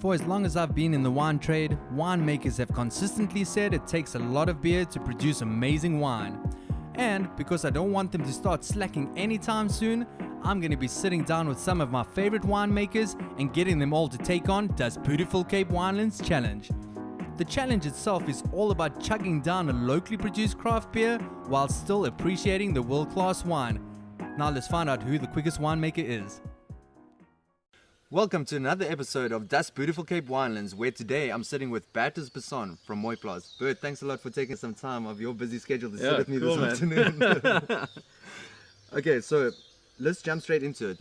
For as long as I've been in the wine trade, winemakers have consistently said it takes a lot of beer to produce amazing wine. And because I don't want them to start slacking anytime soon, I'm going to be sitting down with some of my favorite winemakers and getting them all to take on DasBootiful Cape Winelands challenge. The challenge itself is all about chugging down a locally produced craft beer while still appreciating the world-class wine. Now let's find out who the quickest winemaker is. Welcome to another episode of DasBootiful Cape Winelands, where today I'm sitting with Bert from Mooiplaas. Bert, thanks a lot for taking some time of your busy schedule to sit with me this afternoon. Okay, so let's jump straight into it.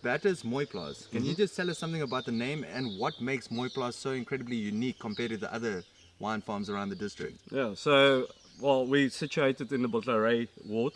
Mooiplaas. Can you just tell us something about the name and what makes Mooiplaas so incredibly unique compared to the other wine farms around the district? Yeah, so, well, we're situated in the Bottleray ward.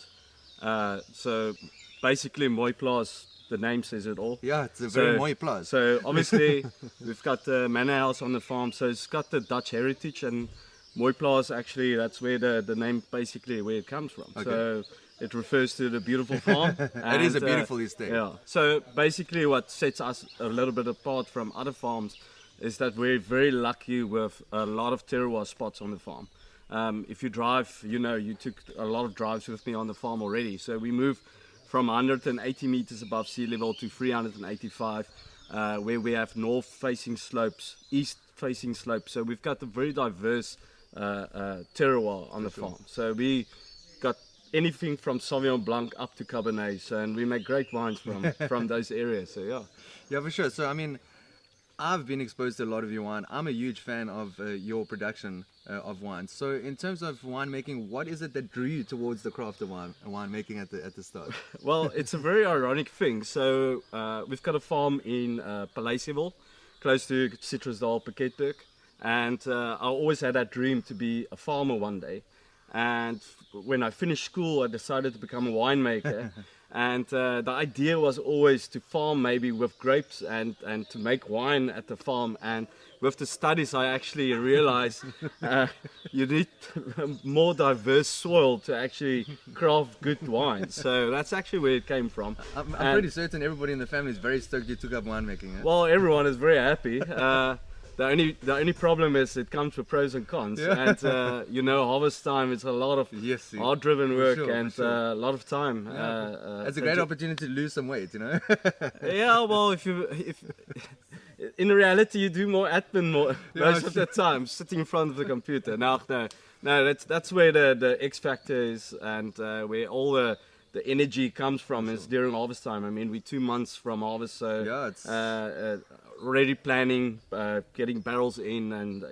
So basically Mooiplaas, the name says it all. Yeah, it's a very Mooiplaas. So obviously we've got the manor house on the farm, so it's got the Dutch heritage, and Mooiplaas, actually, that's where the name basically where it comes from. Okay. So it refers to the beautiful farm. It is a beautiful estate. Yeah. So basically what sets us a little bit apart from other farms is that we're very lucky with a lot of terroir spots on the farm. If you drive, you took a lot of drives with me on the farm already. So we move from 180 meters above sea level to 385, where we have north-facing slopes, east-facing slopes. So we've got a very diverse terroir on the farm. So we got anything from Sauvignon Blanc up to Cabernet, and we make great wines from those areas. So yeah, for sure. So I mean, I've been exposed to a lot of your wine. I'm a huge fan of your production of wine. So in terms of winemaking, what is it that drew you towards the craft of winemaking at the start? Well, it's a very ironic thing. So we've got a farm in Palate, close to Citrusdal, Piketberg, and I always had that dream to be a farmer one day. And when I finished school, I decided to become a winemaker. And the idea was always to farm maybe with grapes and to make wine at the farm. And with the studies, I actually realized you need more diverse soil to actually craft good wine. So that's actually where it came from. I'm pretty certain everybody in the family is very stoked you took up winemaking. Well, everyone is very happy. The only problem is it comes with pros and cons, and harvest time is a lot of hard-driven work a lot of time. It's a great opportunity to lose some weight, Yeah, well, if in reality you do more admin most of the time, sitting in front of the computer. No, that's where the X factor is, and where all the energy comes from is during harvest time. I mean, we're 2 months from harvest, so already planning, getting barrels in, and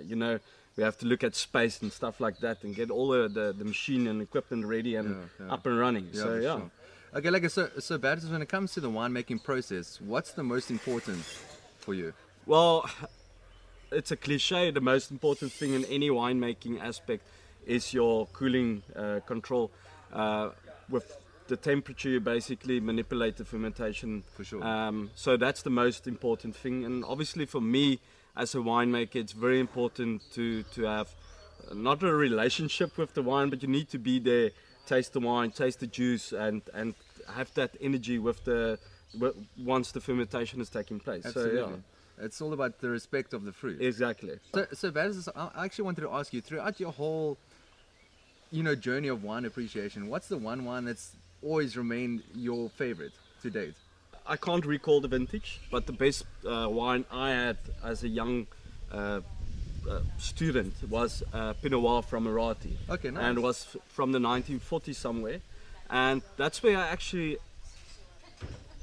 we have to look at space and stuff like that, and get all the machine and equipment ready and up and running. Sure. Okay, so Bert, when it comes to the winemaking process, what's the most important for you? Well, it's a cliche. The most important thing in any winemaking aspect is your cooling control. With the temperature, you basically manipulate the fermentation. For sure. So that's the most important thing. And obviously for me as a winemaker, it's very important to have not a relationship with the wine, but you need to be there, taste the wine, taste the juice, and have that energy once the fermentation is taking place. Absolutely. So it's all about the respect of the fruit. Exactly. So Baz, I actually wanted to ask you, throughout your whole journey of wine appreciation, what's the one wine that's always remained your favorite to date? I can't recall the vintage, but the best wine I had as a young student was Pinot Noir from Merlot. Okay, nice. And was from the 1940s somewhere, and that's where I actually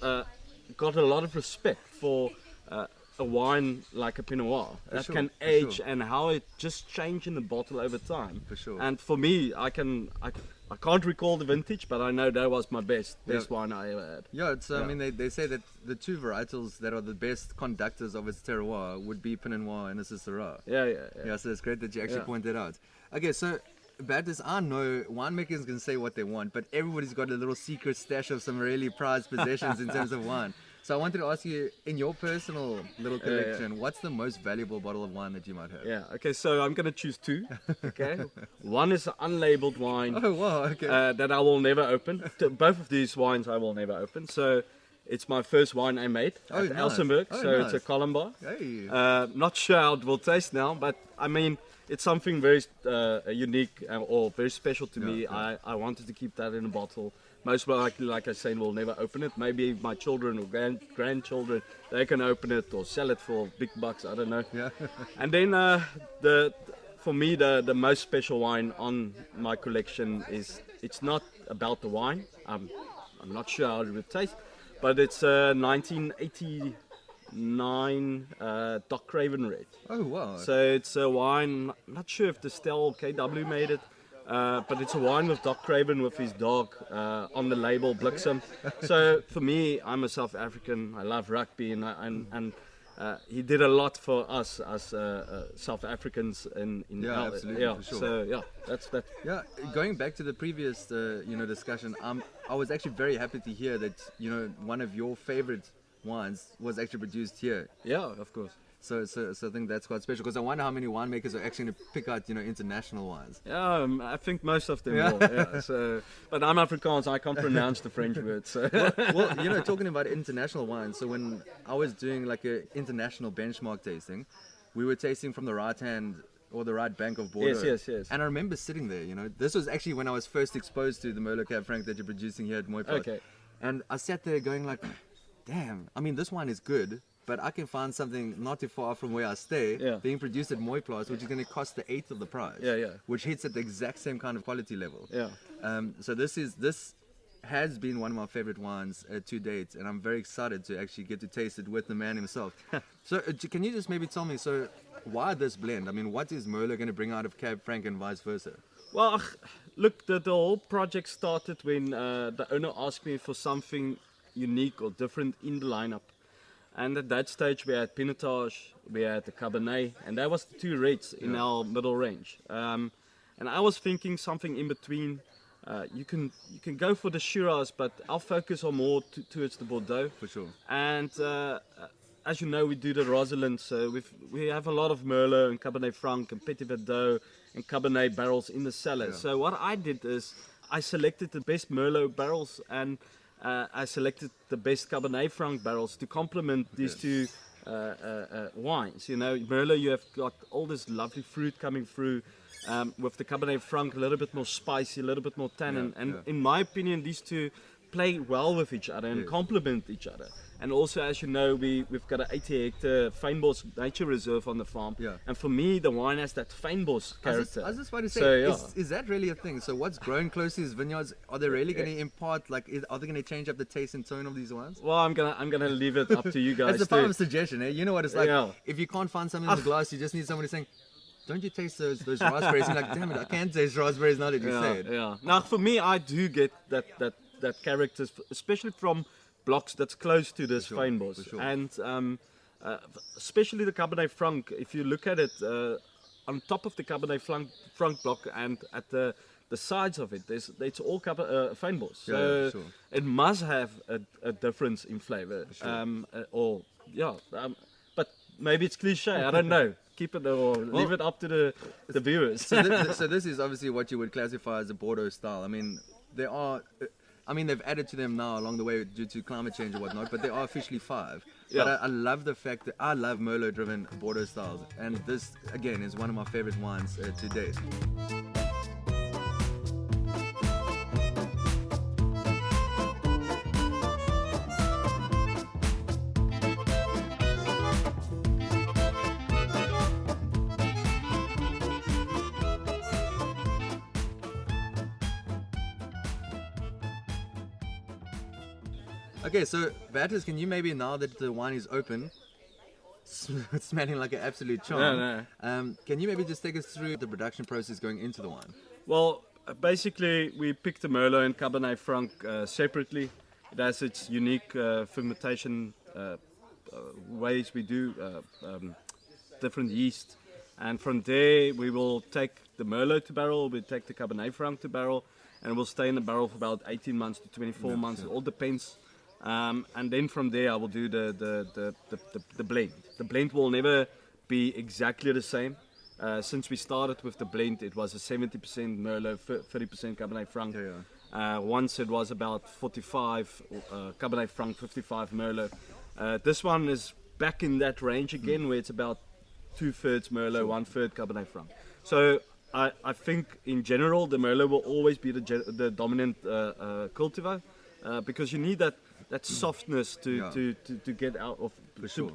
got a lot of respect for a wine like a Pinot Noir that can age and how it just changed in the bottle over time. For sure. And for me, I can't recall the vintage, but I know that was my best wine I ever had. Yeah, I mean, they say that the two varietals that are the best conductors of its terroir would be Pinot Noir and a Syrah. Yeah, so it's great that you actually pointed out. Okay, so Baptist, I know winemakers can say what they want, but everybody's got a little secret stash of some really prized possessions in terms of wine. So I wanted to ask you, in your personal little collection, what's the most valuable bottle of wine that you might have? Yeah, okay, so I'm going to choose two, okay? One is an unlabeled wine. Oh, wow, okay. That I will never open. Both of these wines I will never open. So It's my first wine I made Oh, at nice. Elsenburg, Oh, so it's a nice. column bar. Hey. Not sure how it will taste now, but I mean, it's something very unique or very special to me. Yeah. I wanted to keep that in a bottle. Most likely, like I said, will never open it. Maybe my children or grandchildren, they can open it or sell it for big bucks. I don't know. Yeah. And then for me, the most special wine on my collection is, it's not about the wine. I'm not sure how it would taste, but it's 1989 Doc Raven Red. Oh, wow. So it's a wine, not sure if Distel or KW made it, but it's a wine with Doc Craven with his dog on the label, Bliksem. So for me, I'm a South African, I love rugby, and he did a lot for us as South Africans in Yeah, absolutely, for sure. So yeah, that's that. Yeah, going back to the previous, discussion, I was actually very happy to hear that, one of your favorite wines was actually produced here. Yeah, of course. So I think that's quite special, because I wonder how many winemakers are actually going to pick out, international wines. Yeah, I think most of them Yeah. will. Yeah, so, but I'm Afrikaans, I can't pronounce the French words. So. Well, talking about international wines, so when I was doing like a international benchmark tasting, we were tasting from the right hand or the right bank of Bordeaux. Yes. And I remember sitting there, this was actually when I was first exposed to the Merlot Cab Franc that you're producing here at Mooiplaas. Okay. And I sat there going like, damn, I mean, this wine is good, but I can find something not too far from where I stay being produced at Mooiplaas, which is going to cost the eighth of the price. Yeah. Which hits at the exact same kind of quality level. Yeah. So this has been one of my favorite wines to date, and I'm very excited to actually get to taste it with the man himself. So can you just maybe tell me, so why this blend? I mean, what is Merlot going to bring out of Cab Franc and vice versa? Well, look, the whole project started when the owner asked me for something unique or different in the lineup. And at that stage, we had Pinotage, we had the Cabernet, and that was the two reds in our middle range. And I was thinking something in between. You can go for the Shiraz, but our focus are more towards the Bordeaux. For sure. And as you know, we do the Rosalind, so we have a lot of Merlot and Cabernet Franc and Petit Verdot and Cabernet barrels in the cellar. Yeah. So what I did is I selected the best Merlot barrels, and I selected the best Cabernet Franc barrels to complement these two wines. Merlot, you have got all this lovely fruit coming through. With the Cabernet Franc, a little bit more spicy, a little bit more tannin. In my opinion, these two play well with each other and complement each other. And also, as you know, we've got an 80-hectare Fynbos nature reserve on the farm. Yeah. And for me, the wine has that Fynbos character. I was just about to say, So, is that really a thing? So what's growing close to these vineyards, are they really going to impart, are they going to change up the taste and tone of these wines? Well, I'm gonna leave it up to you guys. It's a part of suggestion, eh? You know what it's like. Yeah. If you can't find something in the glass, you just need somebody saying, don't you taste those raspberries? And you're like, damn it, I can't taste raspberries now that you say it. Yeah. Now, for me, I do get that character, especially from blocks that's close to this Fynbos. for sure. And especially the Cabernet Franc, if you look at it, on top of the Cabernet Franc block and at the sides of it, it's all Fynbos. So sure. it must have a difference in flavor. But maybe it's cliche, I don't know. Keep it or leave it up to the viewers. So this is obviously what you would classify as a Bordeaux style. I mean, they've added to them now along the way due to climate change or whatnot, but there are officially 5. Yeah. But I love the fact that I love Merlot-driven Bordeaux styles, and this again is one of my favorite wines to date. Okay, so Bertus, can you maybe, now that the wine is open, smelling like an absolute charm, can you maybe just take us through the production process going into the wine? Well, basically, we picked the Merlot and Cabernet Franc separately. It has its unique fermentation ways. We do different yeast, and from there we will take the Merlot to barrel, we take the Cabernet Franc to barrel, and we'll stay in the barrel for about 18 months to 24 months. It all depends. And then from there I will do the blend. The blend will never be exactly the same. Since we started with the blend, it was a 70% Merlot, 30% Cabernet Franc. Once it was about 45 Cabernet Franc, 55 Merlot. This one is back in that range again, where it's about 2/3 Merlot, 1/3 Cabernet Franc. So I think in general the Merlot will always be the dominant cultivar, because you need that softness to get out of,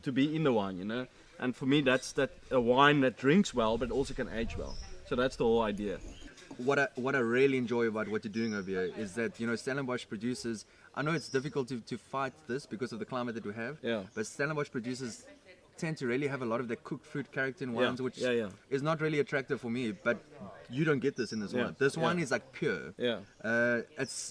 to be in the wine, you know. And for me, that's a wine that drinks well but also can age well. So that's the whole idea. What I really enjoy about what you're doing over here is that, you know, Stellenbosch producers, I know it's difficult to fight this because of the climate that we have, but Stellenbosch producers tend to really have a lot of that cooked fruit character in wines, which is not really attractive for me, but you don't get this in this wine. This wine is like pure. I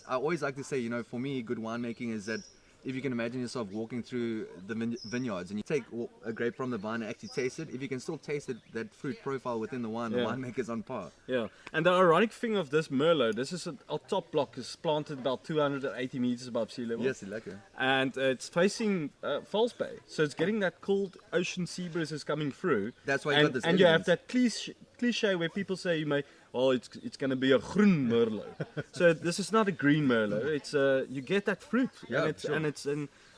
always like to say, you know, for me, good winemaking is that if you can imagine yourself walking through the vineyards and you take a grape from the vine and actually taste it, if you can still taste it, that fruit profile within the wine, the winemaker's on par. Yeah, and the ironic thing of this Merlot, this is our top block is planted about 280 meters above sea level. Yes, lekker. And it's facing False Bay, so it's getting that cold ocean sea breezes coming through. That's why you got this and you have that cliche where people say you may, well, it's going to be a groen Merlot. So this is not a green Merlot. It's you get that fruit,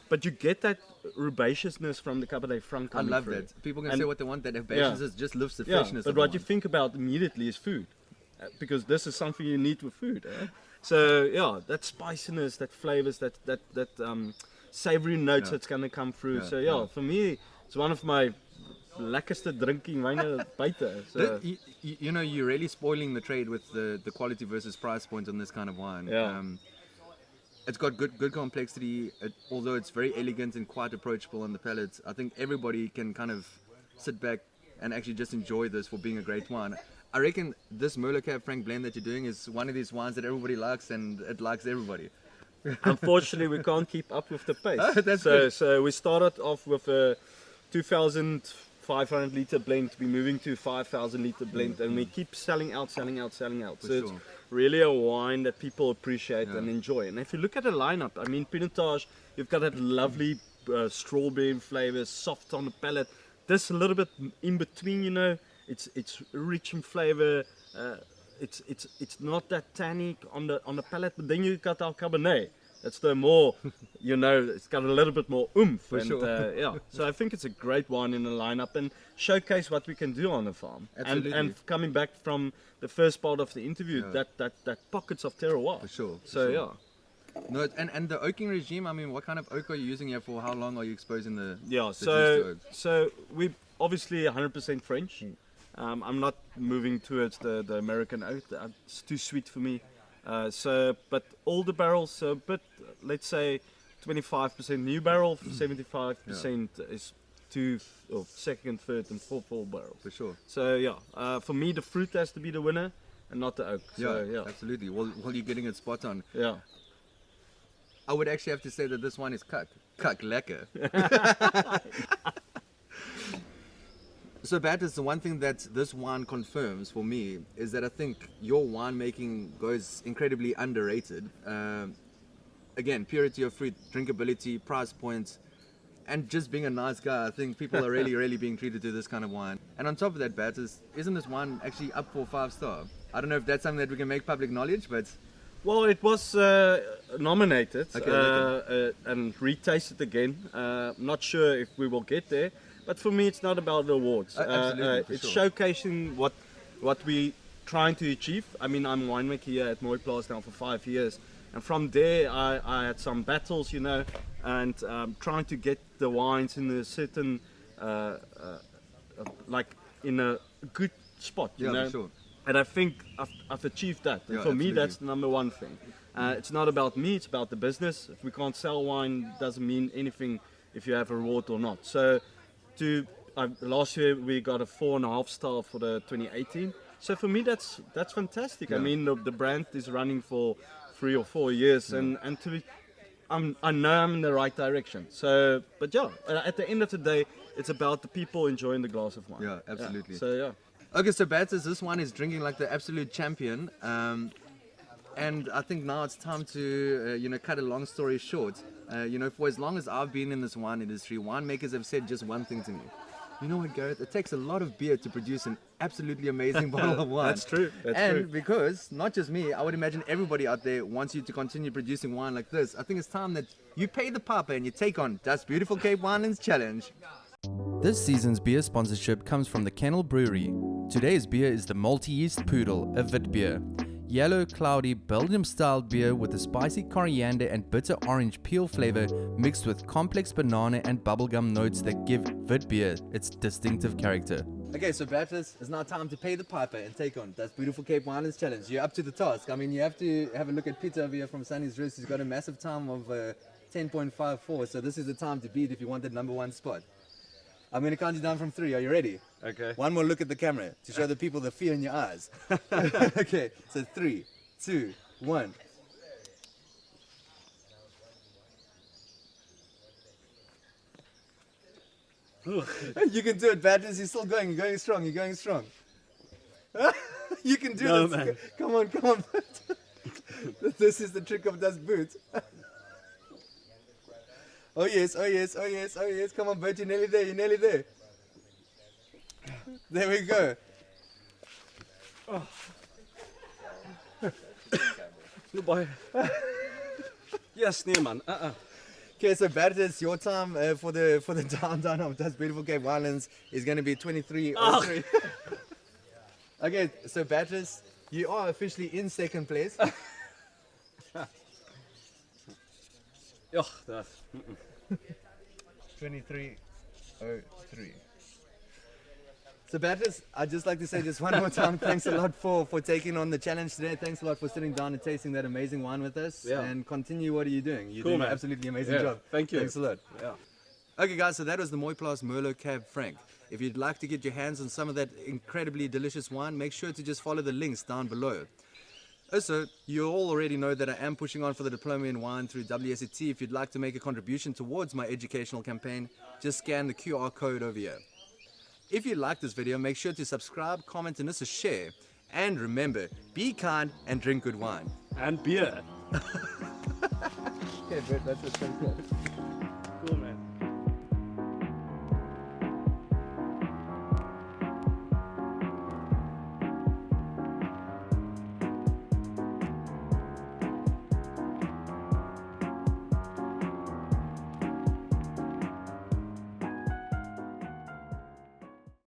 but you get that herbaceousness from the Cabernet Franc. I love that. People can say what they want. That herbaceousness just lifts the freshness. But of what the you think about immediately is food, because this is something you need with food. So yeah, that spiciness, that flavors, that savory notes that's going to come through. So for me, it's one of my lekkerste drinking wine buiten. So. You know, you're really spoiling the trade with the quality versus price point on this kind of wine. It's got good complexity, although it's very elegant and quite approachable on the palate. I think everybody can kind of sit back and actually just enjoy this for being a great wine. I reckon this Merlot Cab Franc blend that you're doing is one of these wines that everybody likes, and it likes everybody. Unfortunately, we can't keep up with the pace. That's good. So we started off with a 2,500 liter blend. We're moving to 5,000 liter blend, and we keep selling out. So it's really a wine that people appreciate and enjoy. And if you look at the lineup, I mean, Pinotage, you've got that lovely strawberry flavor, soft on the palate. This a little bit in between, you know. It's rich in flavor. It's not that tannic on the palate, but then you got our Cabernet. That's the more, you know, it's got a little bit more oomph. So I think it's a great wine in the lineup and showcase what we can do on the farm. Absolutely. And coming back from the first part of the interview, that pockets of terroir. For sure. No, and the oaking regime, I mean, what kind of oak are you using here for? How long are you exposing the juice to oak? So we obviously 100% French. I'm not moving towards the American oak. It's too sweet for me. But all the barrels, but let's say 25% new barrel, 75% is second, third, and fourth barrels. For sure. So for me the fruit has to be the winner and not the oak. Absolutely. Well, you're getting it spot on. Yeah. I would actually have to say that this one is kak lekker. So Bertus, the one thing that this wine confirms for me is that I think your winemaking goes incredibly underrated. Again, purity of fruit, drinkability, price points, and just being a nice guy. I think people are really, really being treated to this kind of wine. And on top of that, Bertus, isn't this wine actually up for 5-star? I don't know if that's something that we can make public knowledge, but... Well, it was nominated and retasted again. Not sure if we will get there. But for me, it's not about the awards. It's showcasing what we trying to achieve. I mean, I'm winemaker here at Mooiplaas now for 5 years, and from there I had some battles, you know, and trying to get the wines in a certain, like in a good spot, you know. Sure. And I think I've achieved that. And for me, that's the number one thing. It's not about me; it's about the business. If we can't sell wine, it doesn't mean anything if you have a reward or not. So. Last year we got a 4.5 star for the 2018. So for me that's fantastic. I mean the brand is running for 3 or 4 years, and I know I'm in the right direction. So, but at the end of the day, it's about the people enjoying the glass of wine. Yeah, absolutely. Okay, so Bertus, this one is drinking like the absolute champion. And I think now it's time to, cut a long story short. For as long as I've been in this wine industry, winemakers have said just one thing to me. You know what, Gareth? It takes a lot of beer to produce an absolutely amazing bottle of wine. That's true. That's and true. because, not just me, I would imagine everybody out there wants you to continue producing wine like this. I think it's time that you pay the piper and you take on DasBootiful Cape Winelands Challenge. This season's beer sponsorship comes from the Kennel Brewery. Today's beer is the Multi Yeast Poodle, a wit beer. Yellow, cloudy, Belgium-style beer with a spicy coriander and bitter orange peel flavor mixed with complex banana and bubblegum notes that give wit beer its distinctive character. Okay, so Beatrice, it's now time to pay the piper and take on DasBootiful Cape Winelands Challenge. You're up to the task. I mean, you have to have a look at Peter over here from Sunny's Wrist. He's got a massive time of 10.54, so this is the time to beat if you want the #1 spot. I'm going to count you down from 3. Are you ready? Okay. One more look at the camera to show the people the fear in your eyes. Okay, so 3, 2, 1. You can do it, Badgers. You're still going. You're going strong. You're going strong. You can do No, this. man. Come on, come on. This is the trick of DasBoot. Oh yes, oh yes, oh yes, oh yes. Come on, Bert, you're nearly there, you're nearly there. There we go. Boy. Yes, nee man. Okay, so Bert, it's your time for the downtown of DasBootiful Cape Winelands is going to be 23:03. Okay, so Beatrice, you are officially in second place. Ja, dat. 23:03. So Beatrice, I'd just like to say just one more time, thanks a lot for taking on the challenge today. Thanks a lot for sitting down and tasting that amazing wine with us. Yeah. And continue, what are you doing? You're Cool, doing man. an absolutely amazing Yeah, job. thank you. Thanks a lot. Ja. Okay guys, so that was the Mooiplaas Merlot Cab Franc. If you'd like to get your hands on some of that incredibly delicious wine, make sure to just follow the links down below. Also, you all already know that I am pushing on for the Diploma in Wine through WSET. If you'd like to make a contribution towards my educational campaign, just scan the QR code over here. If you like this video, make sure to subscribe, comment and also share. And remember, be kind and drink good wine. And beer. Okay, Bert, that's it. Cool man.